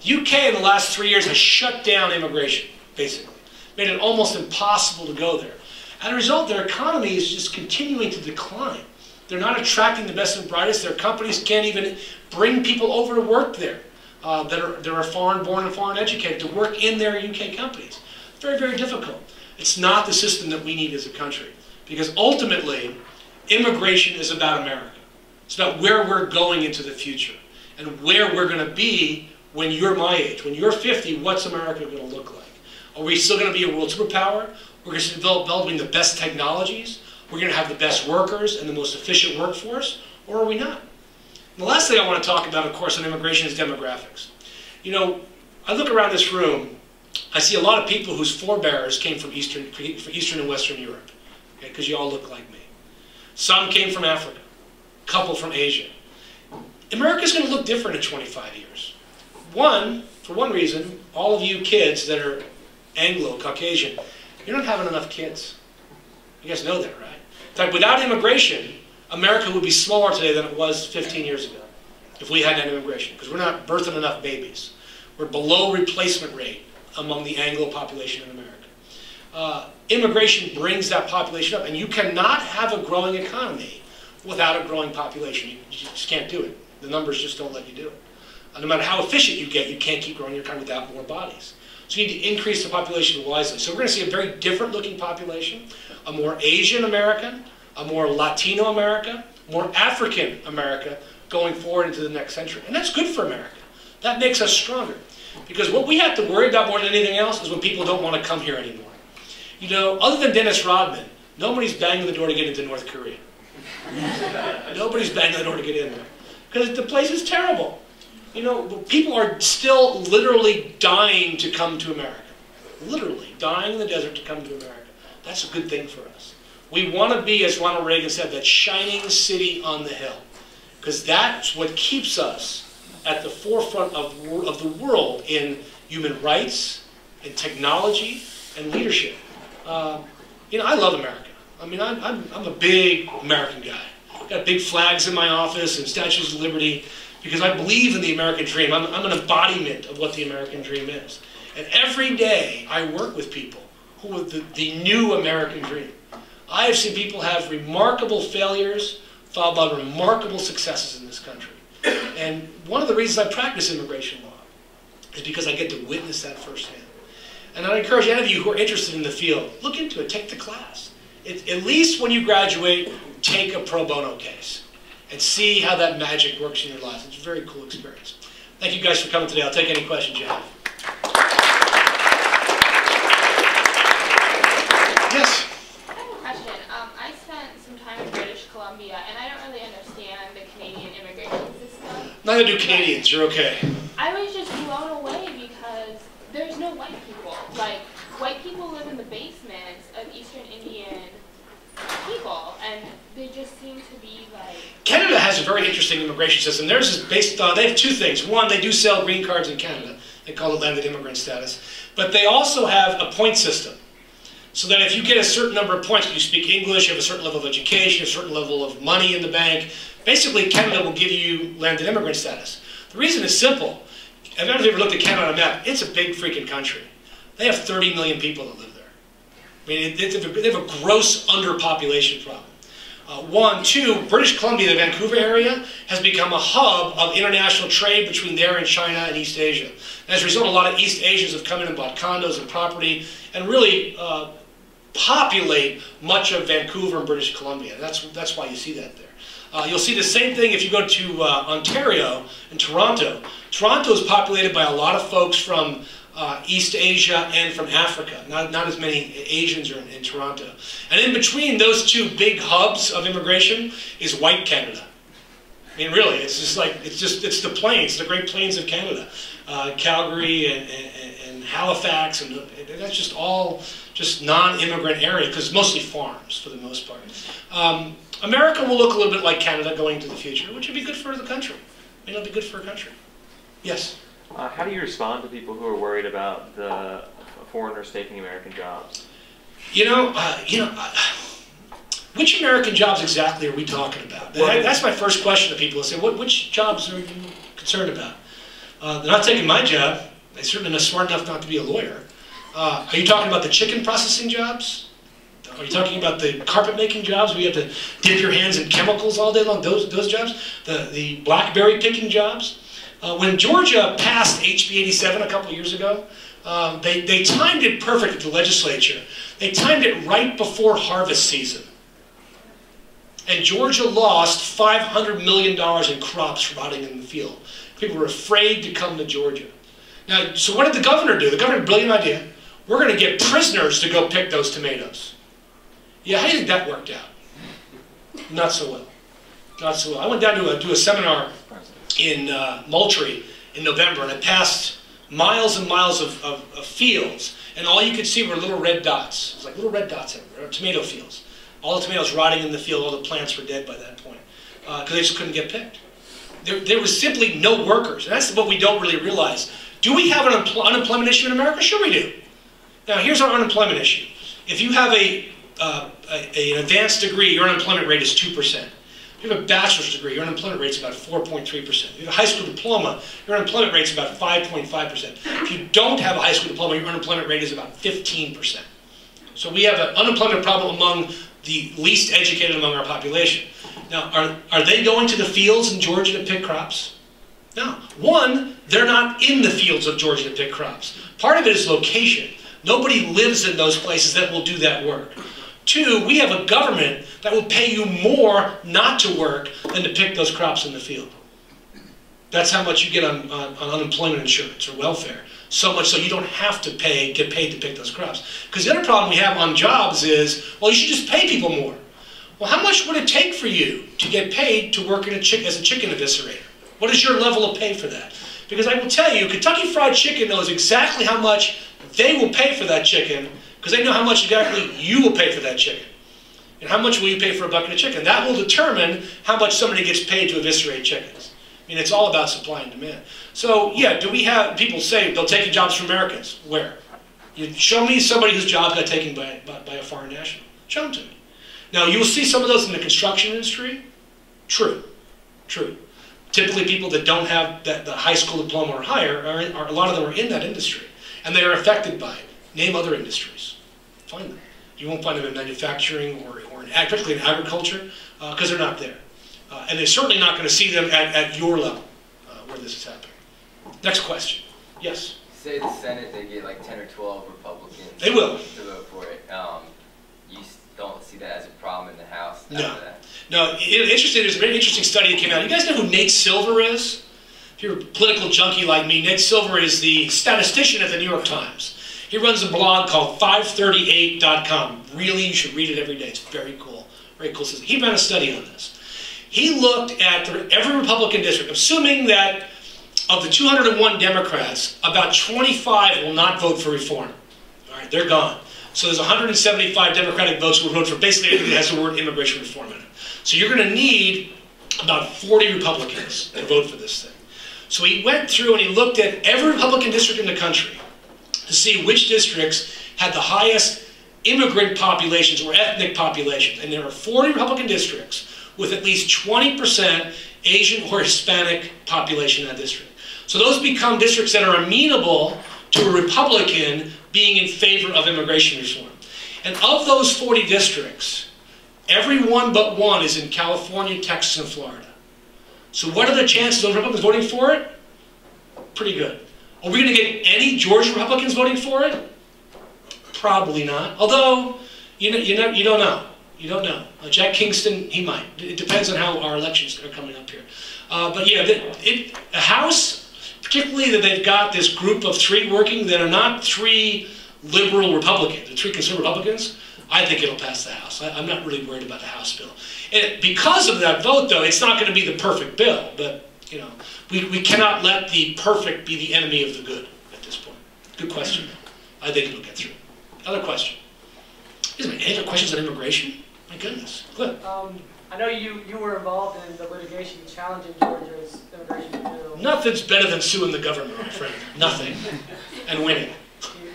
The UK in the last 3 years has shut down immigration, basically. Made it almost impossible to go there. As a result, their economy is just continuing to decline. They're not attracting the best and brightest. Their companies can't even bring people over to work there that are foreign-born and foreign-educated to work in their UK companies. Very, very difficult. It's not the system that we need as a country. Because ultimately, immigration is about America. It's about where we're going into the future and where we're going to be when you're my age. When you're 50, what's America going to look like? Are we still going to be a world superpower? We're going to be developing the best technologies? We're going to have the best workers and the most efficient workforce? Or are we not? And the last thing I want to talk about, of course, on immigration is demographics. You know, I look around this room, I see a lot of people whose forebears came from Eastern and Western Europe, because you all look like me. Some came from Africa, a couple from Asia. America's going to look different in 25 years. For one reason, all of you kids that are Anglo-Caucasian, you're not having enough kids. You guys know that, right? In fact, without immigration, America would be smaller today than it was 15 years ago if we hadn't had immigration, because we're not birthing enough babies. We're below replacement rate among the Anglo population in America. Immigration brings that population up, and you cannot have a growing economy without a growing population. You just can't do it. The numbers just don't let you do it. No matter how efficient you get, you can't keep growing your economy without more bodies. So you need to increase the population wisely. So we're going to see a very different looking population, a more Asian American, a more Latino America, more African America going forward into the next century. And that's good for America. That makes us stronger. Because what we have to worry about more than anything else is when people don't want to come here anymore. You know, other than Dennis Rodman, nobody's banging the door to get into North Korea. Nobody's banging the door to get in there. Because the place is terrible. You know, people are still literally dying to come to America. Literally dying in the desert to come to America. That's a good thing for us. We want to be, as Ronald Reagan said, that shining city on the hill. Because that's what keeps us at the forefront of the world in human rights, in technology, and leadership. You know, I love America. I mean, I'm a big American guy. I've got big flags in my office and statues of liberty because I believe in the American dream. I'm an embodiment of what the American dream is. And every day I work with people who are the new American dream. I have seen people have remarkable failures followed by remarkable successes in this country. And one of the reasons I practice immigration law is because I get to witness that firsthand. And I encourage any of you who are interested in the field, look into it, take the class. At least when you graduate, take a pro bono case and see how that magic works in your life. It's a very cool experience. Thank you guys for coming today. I'll take any questions you have. Yes? I have a question. I spent some time in British Columbia, and I don't really understand the Canadian immigration system. Neither do Canadians. You're okay. I was just blown away because there's no white people. Like, white people live in the basements of Eastern Indian people, and they just seem to be like... Canada has a very interesting immigration system. Theirs is based on, they have two things. One, they do sell green cards in Canada. They call it landed immigrant status. But they also have a point system. So that if you get a certain number of points, you speak English, you have a certain level of education, a certain level of money in the bank, basically Canada will give you landed immigrant status. The reason is simple. I don't know if you ever looked at Canada on a map. It's a big freaking country. They have 30 million people that live there. I mean, they have a gross underpopulation problem. One, two, British Columbia, the Vancouver area, has become a hub of international trade between there and China and East Asia. And as a result, a lot of East Asians have come in and bought condos and property and really populate much of Vancouver and British Columbia. That's why you see that there. You'll see the same thing if you go to Ontario and Toronto. Toronto is populated by a lot of folks from East Asia and from Africa. Not as many Asians are in Toronto. And in between those two big hubs of immigration is white Canada. I mean, really, it's just like, it's the plains, the Great Plains of Canada. Calgary and Halifax, and that's just all just non-immigrant area, because it's mostly farms for the most part. America will look a little bit like Canada going into the future, which would be good for the country. I mean, it'll be good for a country. Yes? How do you respond to people who are worried about the foreigners taking American jobs? Which American jobs exactly are we talking about? That's my first question to people. I say, which jobs are you concerned about? They're not taking my job. They're certainly not smart enough not to be a lawyer. Are you talking about the chicken processing jobs? Are you talking about the carpet making jobs where you have to dip your hands in chemicals all day long? Those jobs? The blackberry picking jobs? When Georgia passed HB 87 a couple of years ago, they timed it perfect at the legislature. They timed it right before harvest season. And Georgia lost $500 million in crops rotting in the field. People were afraid to come to Georgia. Now, so what did the governor do? The governor had a brilliant idea. We're going to get prisoners to go pick those tomatoes. Yeah, how do you think that worked out? Not so well. Not so well. I went down to do a seminar in Moultrie in November, and I passed miles and miles of fields, and all you could see were little red dots. It was like little red dots everywhere, tomato fields. All the tomatoes rotting in the field, all the plants were dead by that point, because they just couldn't get picked. There was simply no workers, and that's what we don't really realize. Do we have an unemployment issue in America? Sure we do. Now here's our unemployment issue. If you have an advanced degree, your unemployment rate is 2%. If you have a bachelor's degree, your unemployment rate is about 4.3%. If you have a high school diploma, your unemployment rate is about 5.5%. If you don't have a high school diploma, your unemployment rate is about 15%. So we have an unemployment problem among the least educated among our population. Now, are they going to the fields in Georgia to pick crops? No. One, they're not in the fields of Georgia to pick crops. Part of it is location. Nobody lives in those places that will do that work. Two, we have a government that will pay you more not to work than to pick those crops in the field. That's how much you get on unemployment insurance or welfare. So much so you don't have to get paid to pick those crops. Because the other problem we have on jobs is, well, you should just pay people more. Well, how much would it take for you to get paid to work as a chicken eviscerator? What is your level of pay for that? Because I will tell you, Kentucky Fried Chicken knows exactly how much they will pay for that chicken, because they know how much exactly you will pay for that chicken. And how much will you pay for a bucket of chicken? That will determine how much somebody gets paid to eviscerate chickens. I mean, it's all about supply and demand. So, yeah, do we have, people say they'll take jobs from Americans. Where? You show me somebody whose job got taken by a foreign national. Show them to me. Now, you will see some of those in the construction industry. True. True. Typically, people that don't have the high school diploma or higher, a lot of them are in that industry. And they are affected by it. Name other industries. Find them. You won't find them in manufacturing or particularly in agriculture, because they're not there. And they're certainly not going to see them at your level where this is happening. Next question. Yes? Say the Senate, they get like 10 or 12 Republicans they will. to vote for it. You don't see that as a problem in the House? No. That? No, interesting. There's a very interesting study that came out. You guys know who Nate Silver is? If you're a political junkie like me, Nate Silver is the statistician at the New York Times. He runs a blog called 538.com. Really, you should read it every day. It's very cool. Very cool. He ran a study on this. He looked at every Republican district, assuming that of the 201 Democrats, about 25 will not vote for reform. All right, they're gone. So there's 175 Democratic votes who will vote for basically anything that has the word immigration reform in it. So you're going to need about 40 Republicans to vote for this thing. So he went through and he looked at every Republican district in the country to see which districts had the highest immigrant populations or ethnic populations. And there are 40 Republican districts with at least 20% Asian or Hispanic population in that district. So those become districts that are amenable to a Republican being in favor of immigration reform. And of those 40 districts, every one but one is in California, Texas, and Florida. So what are the chances of Republicans voting for it? Pretty good. Are we going to get any Georgia Republicans voting for it? Probably not. Although, you don't know. You don't know. Jack Kingston, he might. It depends on how our elections are coming up here. But yeah, a House, particularly that they've got this group of three working that are not three liberal Republicans, they're three conservative Republicans, I think it'll pass the House. I'm not really worried about the House bill. And because of that vote, though, it's not going to be the perfect bill. But, you know, we cannot let the perfect be the enemy of the good at this point. Good question. I think it'll get through. Other question. Is there any other questions on immigration? My goodness. Good. I know you were involved in the litigation challenging Georgia's immigration bill. Nothing's better than suing the government, my friend. Nothing. And winning.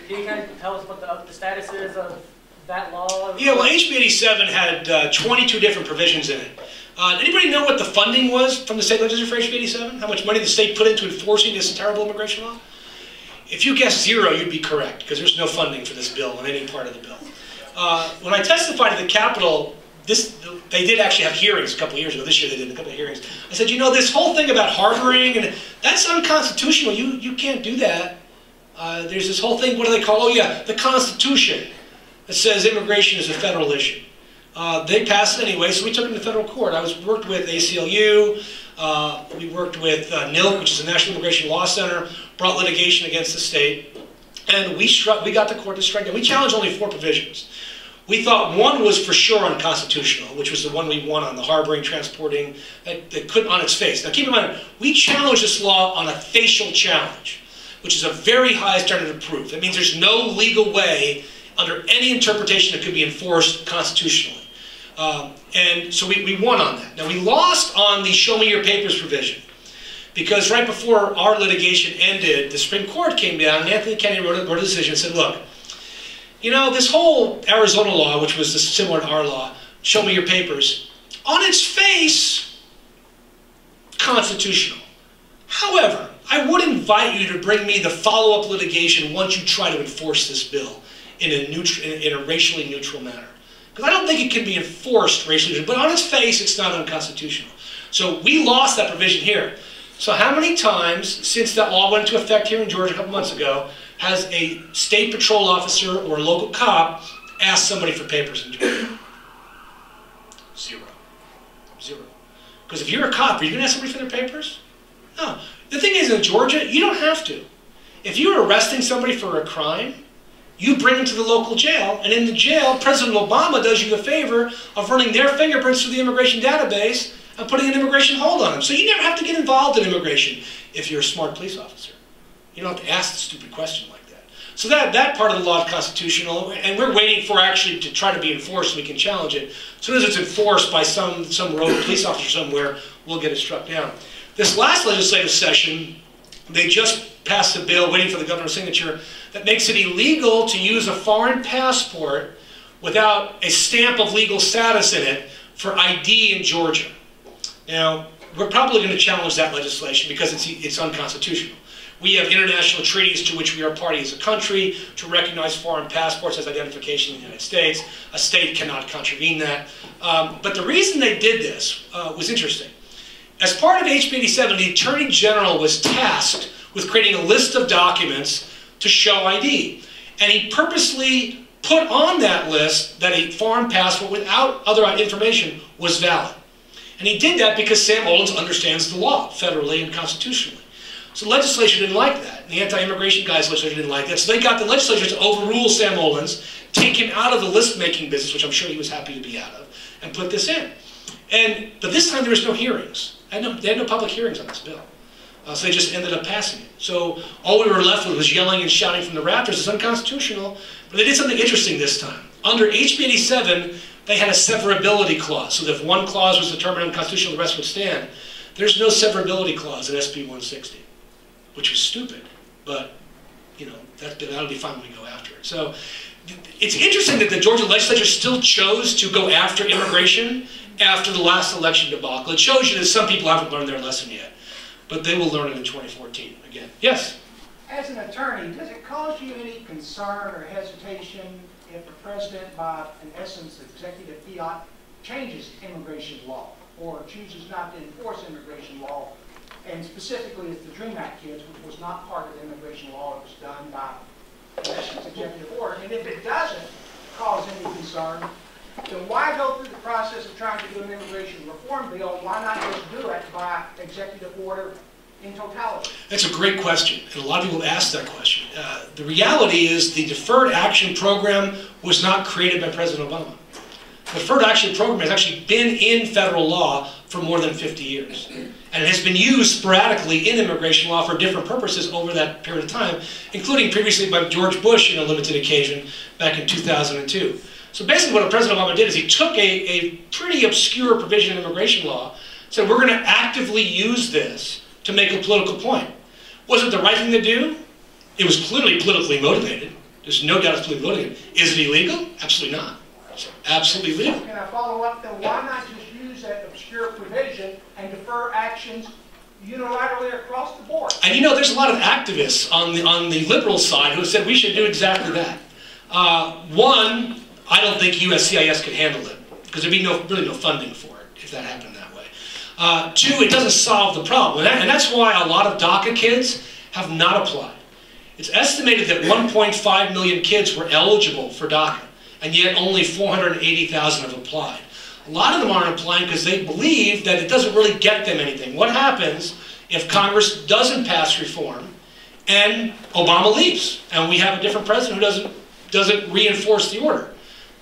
Can you kind of tell us what the status is of that law? Yeah, well, HB 87 had 22 different provisions in it. Anybody know what the funding was from the state legislature for HB 87? How much money the state put into enforcing this terrible immigration law? If you guessed zero, you'd be correct, because there's no funding for this bill in any part of the bill. When I testified at the Capitol, they did actually have hearings a couple of years ago. This year they did a couple of hearings. I said, you know, this whole thing about harboring, and that's unconstitutional. You can't do that. There's this whole thing, what do they call? Oh yeah, the Constitution. That says immigration is a federal issue. They passed it anyway, so we took it to federal court. Worked with ACLU, we worked with NILC, which is the National Immigration Law Center, brought litigation against the state, and we got the court to strike down. We challenged only 4 provisions. We thought one was for sure unconstitutional, which was the one we won on, the harboring, transporting, that couldn't on its face. Now keep in mind, we challenged this law on a facial challenge, which is a very high standard of proof. That means there's no legal way under any interpretation that could be enforced constitutionally. And so we won on that. Now we lost on the show me your papers provision, because right before our litigation ended, the Supreme Court came down and Anthony Kennedy wrote a decision and said, look, you know, this whole Arizona law, which was similar to our law, show me your papers, on its face, constitutional. However, I would invite you to bring me the follow-up litigation once you try to enforce this bill in a racially neutral manner. Because I don't think it can be enforced racially, but on its face, it's not unconstitutional. So we lost that provision here. So how many times, since that law went into effect here in Georgia a couple months ago, has a state patrol officer or a local cop asked somebody for papers in Georgia? Zero. Because if you're a cop, are you going to ask somebody for their papers? No. The thing is, in Georgia, you don't have to. If you're arresting somebody for a crime, you bring them to the local jail, and in the jail, President Obama does you the favor of running their fingerprints through the immigration database and putting an immigration hold on them. So you never have to get involved in immigration if you're a smart police officer. You don't have to ask a stupid question like that. So that part of the law is constitutional, and we're waiting for actually to try to be enforced so we can challenge it. As soon as it's enforced by some rogue police officer somewhere, we'll get it struck down. This last legislative session, they just passed a bill, waiting for the governor's signature, that makes it illegal to use a foreign passport without a stamp of legal status in it for ID in Georgia. Now, we're probably going to challenge that legislation because it's unconstitutional. We have international treaties to which we are party as a country to recognize foreign passports as identification in the United States. A state cannot contravene that. But the reason they did this was interesting. As part of HB 87, the Attorney General was tasked with creating a list of documents to show ID. And he purposely put on that list that a foreign passport without other information was valid. And he did that because Sam Olens understands the law, federally and constitutionally. So the legislature didn't like that. The anti-immigration guys' legislature didn't like that. So they got the legislature to overrule Sam Olens, take him out of the list-making business, which I'm sure he was happy to be out of, and put this in. But this time there was no hearings. They had no public hearings on this bill. So they just ended up passing it. So all we were left with was yelling and shouting from the rafters. It's unconstitutional. But they did something interesting this time. Under HB 87, they had a severability clause. So that if one clause was determined unconstitutional, the rest would stand. There's no severability clause in SB 160, which was stupid. But, you know, that'll be fine when we go after it. So it's interesting that the Georgia legislature still chose to go after immigration after the last election debacle. It shows you that some people haven't learned their lesson yet. But they will learn it in 2014 again. Yes? As an attorney, does it cause you any concern or hesitation if the president, by, in essence, executive fiat, changes immigration law or chooses not to enforce immigration law, and specifically as the DREAM Act kids, which was not part of immigration law, it was done by, in essence, executive order? And if it doesn't cause any concern, then why go through the process of trying to do an immigration reform bill? Why not just do it by executive order in totality? That's a great question, and a lot of people ask that question. The reality is the Deferred Action Program was not created by President Obama. The Deferred Action Program has actually been in federal law for more than 50 years. And it has been used sporadically in immigration law for different purposes over that period of time, including previously by George Bush in a limited occasion back in 2002. So basically what President Obama did is he took a pretty obscure provision in immigration law, said we're going to actively use this to make a political point. Was it the right thing to do? It was clearly politically motivated. There's no doubt it's politically motivated. Is it illegal? Absolutely not. It's absolutely legal. Can I follow up then? Why not just use that obscure provision and defer actions unilaterally across the board? And you know, there's a lot of activists on the liberal side who have said we should do exactly that. One, I don't think USCIS could handle it because there'd be really no funding for it if that happened that way. Two, it doesn't solve the problem. And that's why a lot of DACA kids have not applied. It's estimated that 1.5 million kids were eligible for DACA, and yet only 480,000 have applied. A lot of them aren't applying because they believe that it doesn't really get them anything. What happens if Congress doesn't pass reform and Obama leaves and we have a different president who doesn't reinforce the order?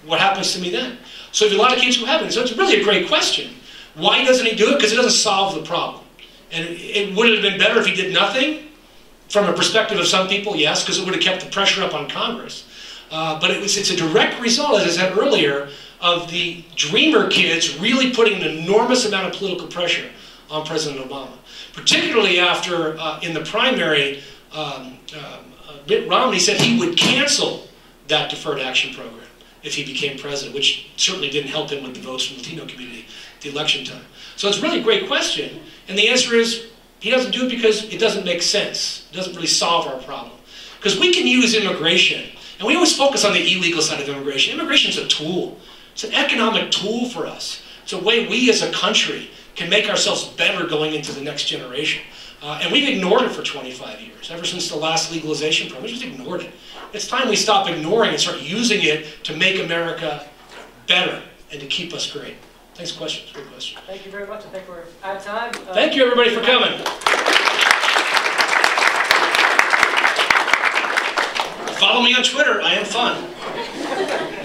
What happens to me then? So there's a lot of kids who haven't. So it's really a great question. Why doesn't he do it? Because it doesn't solve the problem. And it would have been better if he did nothing. From a perspective of some people, yes, because it would have kept the pressure up on Congress. But it's a direct result, as I said earlier, of the Dreamer kids really putting an enormous amount of political pressure on President Obama. Particularly after, in the primary, Mitt Romney said he would cancel that Deferred Action Program if he became president, which certainly didn't help him with the votes from the Latino community at the election time. So it's really a great question, and the answer is he doesn't do it because it doesn't make sense. It doesn't really solve our problem. Because we can use immigration, and we always focus on the illegal side of immigration. Immigration is a tool It's an economic tool for us. It's a way we as a country can make ourselves better going into the next generation. And we've ignored it for 25 years. Ever since the last legalization program, we just ignored it. It's time we stop ignoring and start using it to make America better and to keep us great. Thanks for questions. Great question. Thank you very much. I think we're out of time. Thank you, everybody, for coming. Follow me on Twitter. I am fun.